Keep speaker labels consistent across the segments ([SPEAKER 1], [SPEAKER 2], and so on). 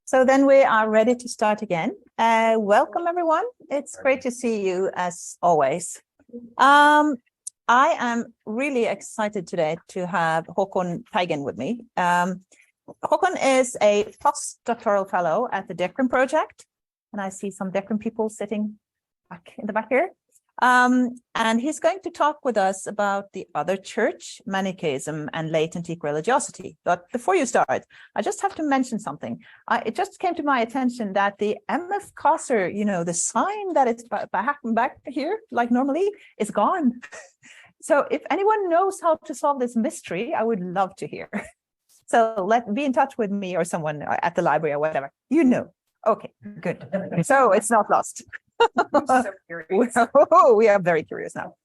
[SPEAKER 1] So then we are ready to start again. Welcome, everyone. It's great to see you as always. I am really excited today to have Håkon Teigen with me. Håkon is a postdoctoral fellow at the Dekran Project, and I see some Dekran people sitting back in the back here. And he's going to talk with us about the other church, Manichaeism, and late antique religiosity. But before you start, I just have to mention something. It just came to my attention that the MF CASR, the sign that it's back here, like normally, is gone. So if anyone knows how to solve this mystery, I would love to hear. So be in touch with me or someone at the library or whatever. Okay, good. So it's not lost. So we are very curious now.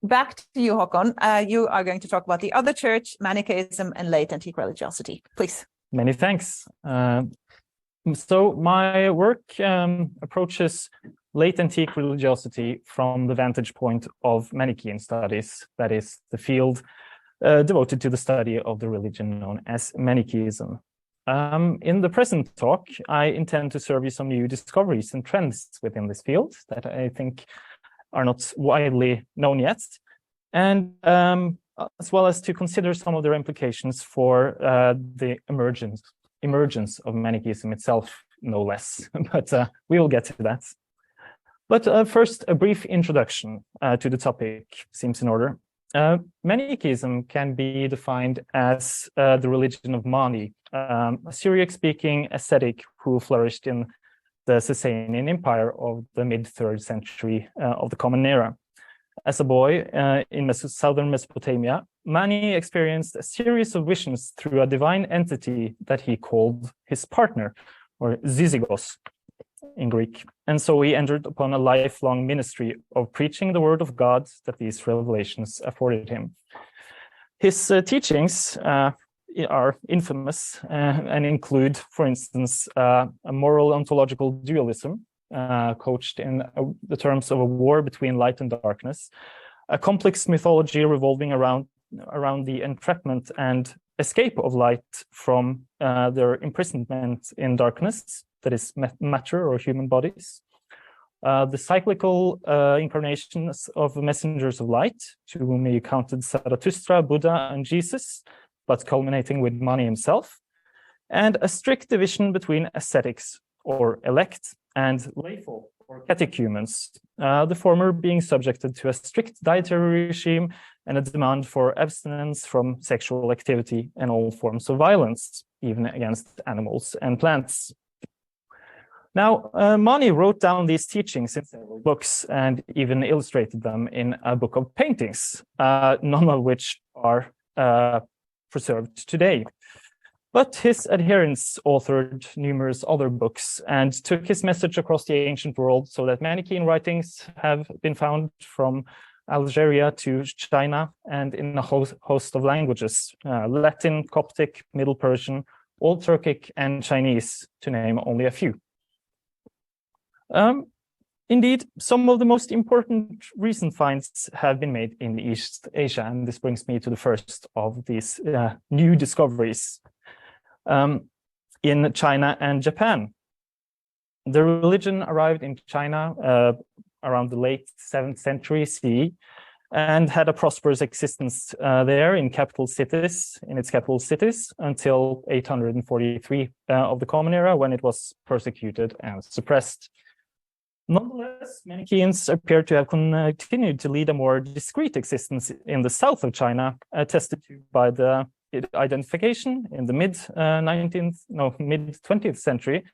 [SPEAKER 1] Back to you, Håkon. You are going to talk about the other church, Manichaeism, and late antique religiosity. Please.
[SPEAKER 2] Many thanks. So my work approaches late antique religiosity from the vantage point of Manichaean studies, that is, the field devoted to the study of the religion known as Manichaeism. In the present talk, I intend to serve you some new discoveries and trends within this field that I think are not widely known yet, and as well as to consider some of their implications for the emergence of Manichaeism itself, no less. But we will get to that. But first, a brief introduction to the topic seems in order. Manichaeism can be defined as the religion of Mani, a Syriac-speaking ascetic who flourished in the Sasanian Empire of the mid-3rd century of the Common Era. As a boy in southern Mesopotamia, Mani experienced a series of visions through a divine entity that he called his partner, or zizygos in Greek. And so he entered upon a lifelong ministry of preaching the word of God that these revelations afforded him. His teachings are infamous and include, for instance, a moral ontological dualism, couched in the terms of a war between light and darkness, a complex mythology revolving around the entrapment and escape of light from their imprisonment in darkness, that is matter or human bodies, the cyclical incarnations of messengers of light, to whom he counted Zarathustra, Buddha, and Jesus, but culminating with Mani himself, and a strict division between ascetics, or elect, and layfolk, or catechumens, the former being subjected to a strict dietary regime and a demand for abstinence from sexual activity and all forms of violence, even against animals and plants. Now, Mani wrote down these teachings in several books and even illustrated them in a book of paintings, none of which are preserved today. But his adherents authored numerous other books and took his message across the ancient world, so that Manichaean writings have been found from Algeria to China and in a host of languages, Latin, Coptic, Middle Persian, Old Turkic, and Chinese, to name only a few. Indeed, some of the most important recent finds have been made in East Asia, and this brings me to the first of these new discoveries in China and Japan. The religion arrived in China around the late 7th century CE and had a prosperous existence there in its capital cities until 843 of the Common Era, when it was persecuted and suppressed. Nonetheless, Manichaeans appear to have continued to lead a more discreet existence in the south of China, attested to by the identification in the mid-20th century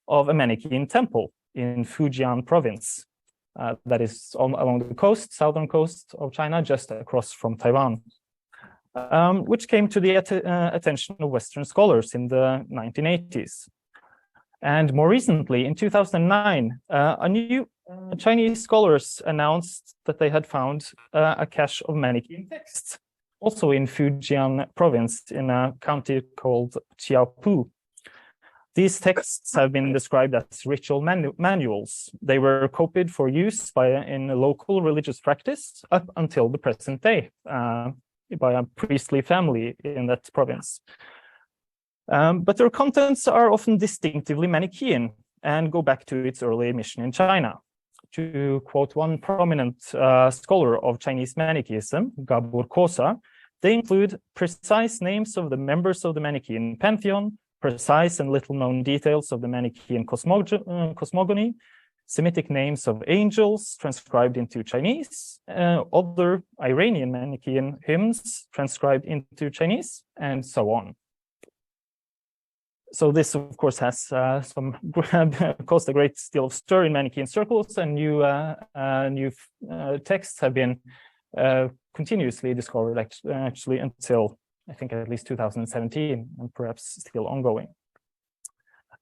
[SPEAKER 2] of a Manichaean temple in Fujian province, that is along the southern coast of China, just across from Taiwan, which came to the attention of Western scholars in the 1980s. And more recently, in 2009, a new Chinese scholars announced that they had found a cache of Manichaean texts, also in Fujian province in a county called Qiaopu. These texts have been described as ritual manuals. They were copied for use in local religious practice up until the present day by a priestly family in that province. But their contents are often distinctively Manichaean and go back to its early mission in China. To quote one prominent scholar of Chinese Manichaeism, Gabor Kosa, they include precise names of the members of the Manichaean pantheon, precise and little-known details of the Manichaean cosmogony, Semitic names of angels transcribed into Chinese, other Iranian Manichaean hymns transcribed into Chinese, and so on. So this, of course, has caused a great deal of stir in Manichaean circles, and new texts have been continuously discovered actually until I think at least 2017, and perhaps still ongoing.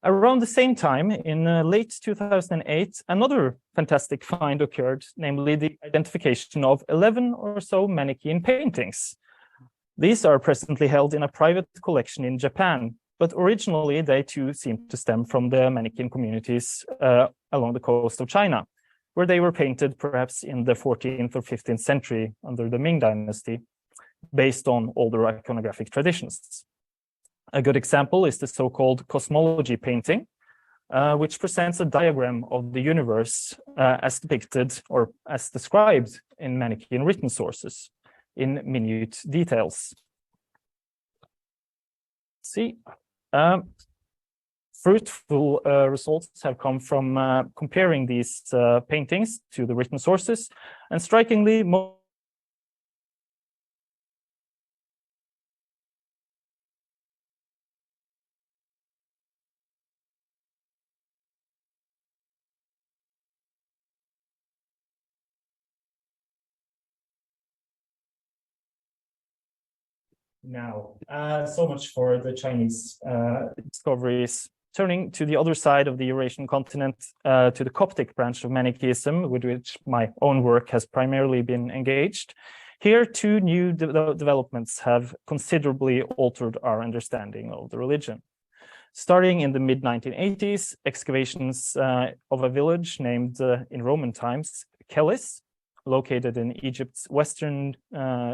[SPEAKER 2] Around the same time, in late 2008, another fantastic find occurred, namely the identification of 11 or so Manichaean paintings. These are presently held in a private collection in Japan, but originally they too seem to stem from the Manichaean communities along the coast of China, where they were painted perhaps in the 14th or 15th century under the Ming Dynasty, based on older iconographic traditions. A good example is the so-called cosmology painting, which presents a diagram of the universe as depicted or as described in Manichaean written sources in minute details. Fruitful results have come from comparing these paintings to the written sources, and strikingly, now, so much for the Chinese discoveries. Turning to the other side of the Eurasian continent, to the Coptic branch of Manichaeism, with which my own work has primarily been engaged. Here, two new developments have considerably altered our understanding of the religion. Starting in the mid-1980s, excavations of a village named, in Roman times, Kelis, located in Egypt's western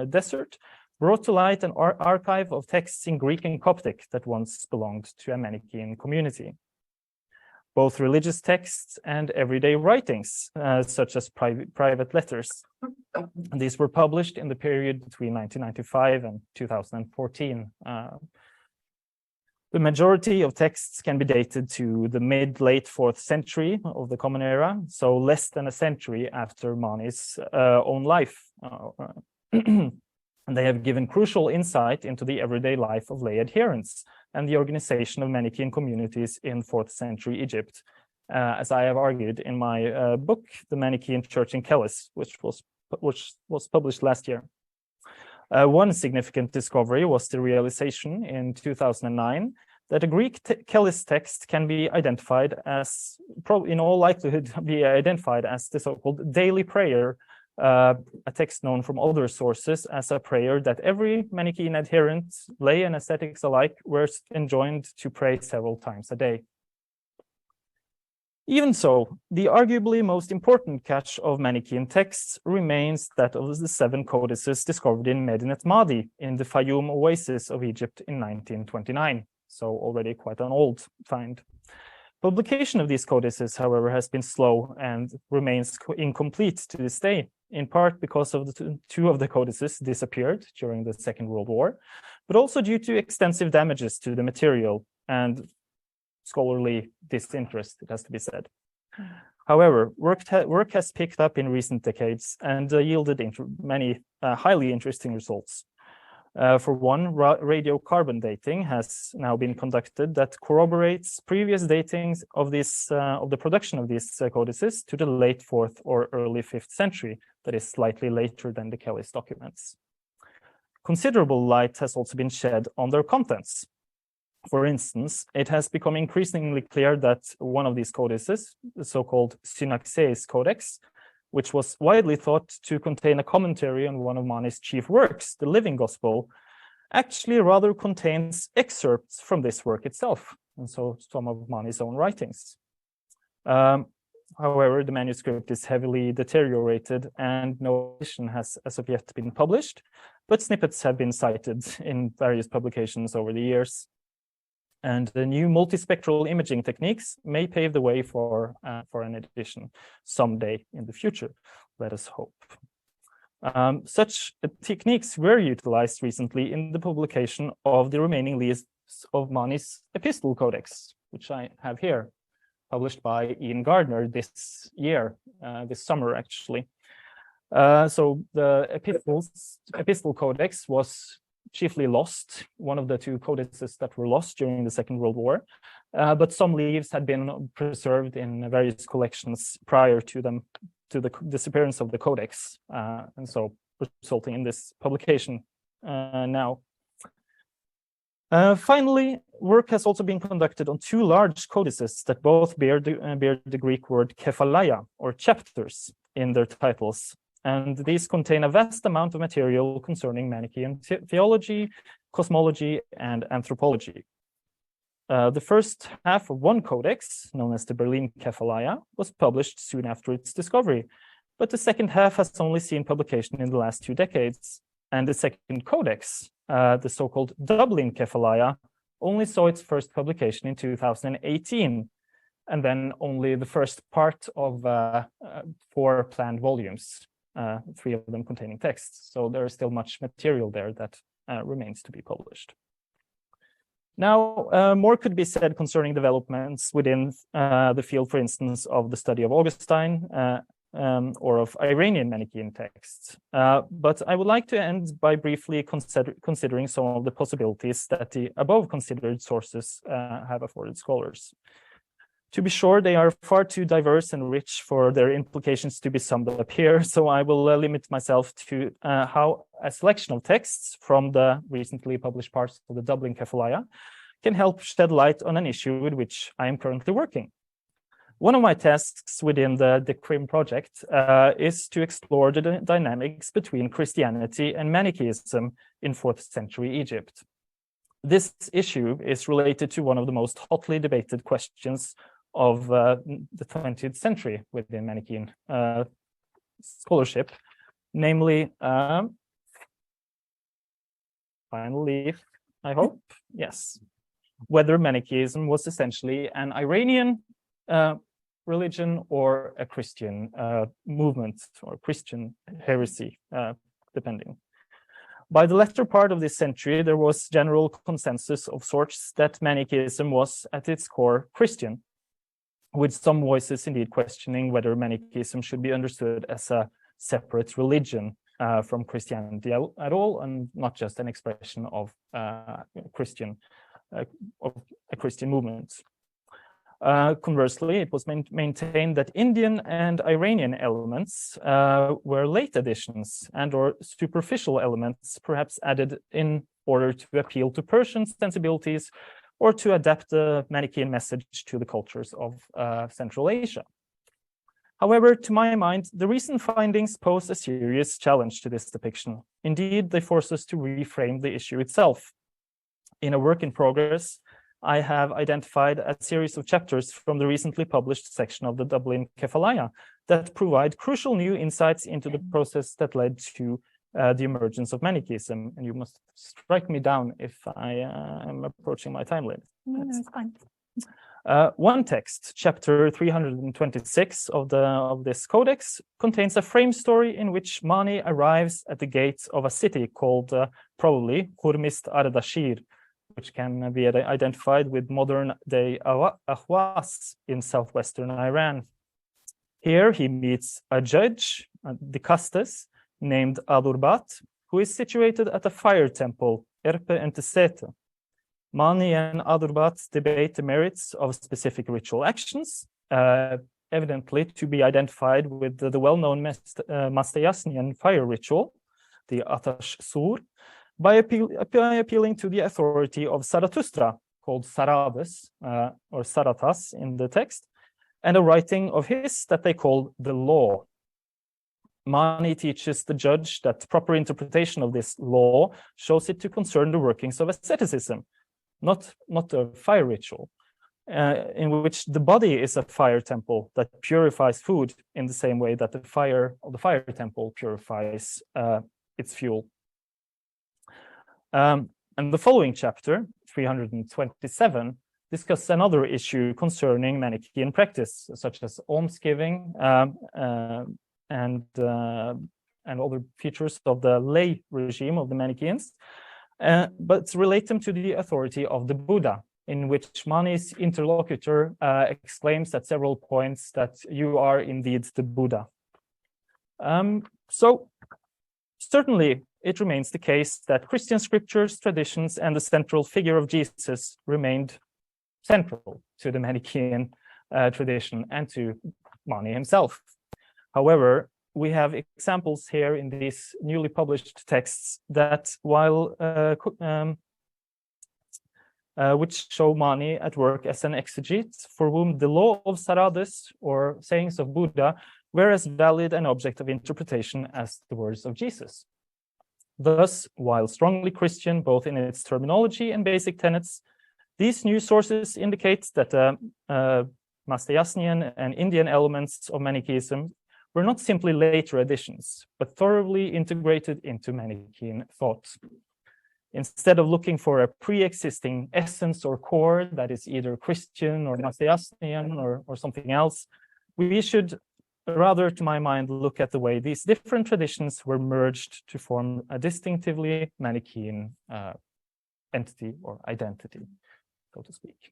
[SPEAKER 2] desert, brought to light an archive of texts in Greek and Coptic that once belonged to a Manichaean community. Both religious texts and everyday writings, such as private letters. These were published in the period between 1995 and 2014. The majority of texts can be dated to the mid-late 4th century of the Common Era, so less than a century after Mani's own life. And they have given crucial insight into the everyday life of lay adherents and the organization of Manichaean communities in 4th century Egypt, as I have argued in my book, The Manichaean Church in Kelis, which was published last year. One significant discovery was the realization in 2009 that a Greek Kelis text can be identified as, in all likelihood, be identified as the so-called daily prayer, a text known from other sources as a prayer that every Manichaean adherent, lay and ascetics alike, were enjoined to pray several times a day. Even so, the arguably most important catch of Manichaean texts remains that of the 7 codices discovered in Medinet Madi in the Fayoum oasis of Egypt in 1929, so already quite an old find. Publication of these codices, however, has been slow and remains incomplete to this day, in part because of the two of the codices disappeared during the Second World War, but also due to extensive damages to the material and scholarly disinterest, it has to be said. However, work has picked up in recent decades and yielded many highly interesting results. For one, radiocarbon dating has now been conducted that corroborates previous datings of the production of these codices to the late 4th or early 5th century, that is slightly later than the Kelis documents. Considerable light has also been shed on their contents. For instance, it has become increasingly clear that one of these codices, the so-called Synaxeis Codex, which was widely thought to contain a commentary on one of Mani's chief works, the Living Gospel, actually rather contains excerpts from this work itself, and so some of Mani's own writings. However, the manuscript is heavily deteriorated and no edition has as of yet been published, but snippets have been cited in various publications over the years. And the new multispectral imaging techniques may pave the way for an edition someday in the future. Let us hope. Such techniques were utilized recently in the publication of the remaining lists of Mani's Epistle Codex, which I have here, published by Ian Gardner this year, this summer actually. So the Epistle Codex was chiefly lost, one of the two codices that were lost during the Second World War, but some leaves had been preserved in various collections prior to the disappearance of the codex, and so resulting in this publication now. Finally, work has also been conducted on two large codices that both bear the Greek word kephaleia, or chapters, in their titles. And these contain a vast amount of material concerning Manichaean theology, cosmology, and anthropology. The first half of one codex, known as the Berlin Kephaleia, was published soon after its discovery, but the second half has only seen publication in the last 2 decades. And the second codex, the so-called Dublin Kephaleia, only saw its first publication in 2018, and then only the first part of 4 planned volumes. 3 of them containing texts. So there is still much material there that remains to be published. Now, more could be said concerning developments within the field, for instance, of the study of Augustine or of Iranian Manichaean texts. But I would like to end by briefly considering some of the possibilities that the above considered sources have afforded scholars. To be sure, they are far too diverse and rich for their implications to be summed up here, so I will limit myself to how a selection of texts from the recently published parts of the Dublin Kephaleia can help shed light on an issue with which I am currently working. One of my tasks within the CRIM project is to explore the dynamics between Christianity and Manichaeism in 4th century Egypt. This issue is related to one of the most hotly debated questions of the 20th century within Manichaean scholarship, namely, finally, I hope, yes, whether Manichaeism was essentially an Iranian religion or a Christian movement or Christian heresy, depending. By the latter part of this century, there was general consensus of sorts that Manichaeism was at its core Christian, with some voices indeed questioning whether Manichaeism should be understood as a separate religion from Christianity at all, and not just an expression of a Christian movement. Conversely, it was maintained that Indian and Iranian elements were late additions and or superficial elements, perhaps added in order to appeal to Persian sensibilities or to adapt the Manichaean message to the cultures of Central Asia. However, to my mind, the recent findings pose a serious challenge to this depiction. Indeed, they force us to reframe the issue itself. In a work in progress, I have identified a series of chapters from the recently published section of the Dublin Kephaleia that provide crucial new insights into the process that led to the emergence of Manichaeism. And you must strike me down if I am approaching my time limit.
[SPEAKER 1] No, it's fine.
[SPEAKER 2] One text, chapter 326 of this codex, contains a frame story in which Mani arrives at the gates of a city called probably Hurmist Ardashir, which can be identified with modern-day Ahwas in southwestern Iran. Here he meets a judge, Dicastes, named Adurbat, who is situated at a fire temple, Erpe Entesete. Mani and Adurbat debate the merits of specific ritual actions, evidently to be identified with the well-known Manichaean fire ritual, the Atash Sur, by appealing to the authority of Zarathustra, called Sarabes, or Saratas in the text, and a writing of his that they call the law. Mani teaches the judge that proper interpretation of this law shows it to concern the workings of asceticism, not a fire ritual, in which the body is a fire temple that purifies food in the same way that the fire of the fire temple purifies its fuel. And the following chapter, 327, discusses another issue concerning Manichaean practice, such as almsgiving and other features of the lay regime of the Manichaeans, but relate them to the authority of the Buddha, in which Mani's interlocutor exclaims at several points that you are indeed the Buddha. So certainly it remains the case that Christian scriptures, traditions, and the central figure of Jesus remained central to the Manichaean tradition and to Mani himself. However, we have examples here in these newly published texts that, while which show Mani at work as an exegete for whom the law of Sarades, or sayings of Buddha, were as valid an object of interpretation as the words of Jesus. Thus, while strongly Christian both in its terminology and basic tenets, these new sources indicate that Manichaean and Indian elements of Manichaeism were not simply later additions, but thoroughly integrated into Manichaean thought. Instead of looking for a pre-existing essence or core that is either Christian or Manichaean or something else, we should rather, to my mind, look at the way these different traditions were merged to form a distinctively Manichaean entity or identity, so to speak.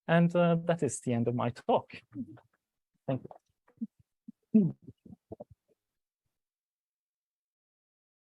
[SPEAKER 2] And that is the end of my talk. Thank you.